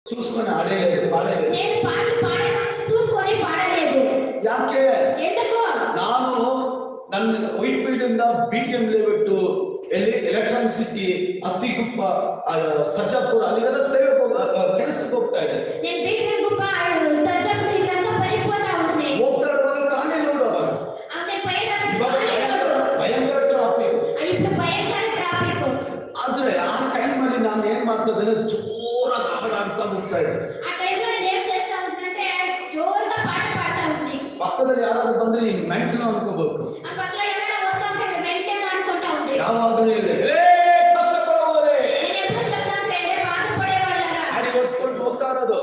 చూసుకొని ఆడేలేదు, పాడేలేదు. నేను పాటలు పాడేదాన్ని చూసుకొని పాడలేదు. ಯಾಕೆ? ఎందుకు? ನಾನು ನನ್ನ ವೈಟ್ ಫೀಲ್ಡ್ ಇಂದ BTM ಲೇಔಟ್ ಎಲೆಕ್ಟ್ರಾನಿಸಿಟಿ ಅತ್ತಿಗುಪ್ಪ ಸರ್ಜಾಪುರ ಅಲ್ಲಿಗೆಲ್ಲ ಸೇವೆ ಕೆಲಸಕ್ಕೆ ಹೋಗ್ತಾ ಇದೆ. నేను BTM ಗುಪ್ಪ ಸರ್ಜಾಪುರ ಇದ್ದಂತ ಪರಿಪೂರ್ಣ ಉಂಟೆ. ಹೋಗ್ತಾ ಇರುವಾಗ ಕಾಣೆ ನೋಡುವಾಗ ಅವನೇ ಪೈರ ಭಯಂಕರ ಟ್ರಾಫಿಕ್. ಇದು ಭಯಂಕರ ಟ್ರಾಫಿಕ್. ಆದ್ರೆ ಆ ಟೈಮ್ ಅಲ್ಲಿ ನಾನು ಏನ್ ಮಾಡ್ತಾ ಇದ್ದೇನೆ, ಜೋರಾಗಿ ಹಾಡಾಡ್ತಾ ಹೋಗ್ತಾ ಇದ್ದೆ. ಆ ಟೈಮ್ ಅಲ್ಲಿ ಏನ್ చేస్తా ఉంటంటే జోరుగా పాట పాడుతా ఉంది. ಪಕ್ಕದಲ್ಲಿ ಯಾರಾದ್ರೂ ಬಂದ್ರೆ ಈ ಮೆಂಟಲ್ ಅನ್ಕೋಬೇಕು. ಆ ಪಕ್ಕದ ಯಾರಾದ್ರೂ ವಸ್ತಾ ఉంటే ಮೆಂಟಲ್ ಅನ್ಕೊಂತಾ ఉంది. ಯಾವಾಗಲೂ ಇದೆ, ಏ ಕಷ್ಟಪಡುವವರೇ నేను ఎప్పుడు చెప్తాను అంటే బాధపడేవాళ్ళారా ಗಾಡಿ ಓಡಿಸ್ಕೊಂಡು ಹೋಗ್ತಾ ಇರೋದು.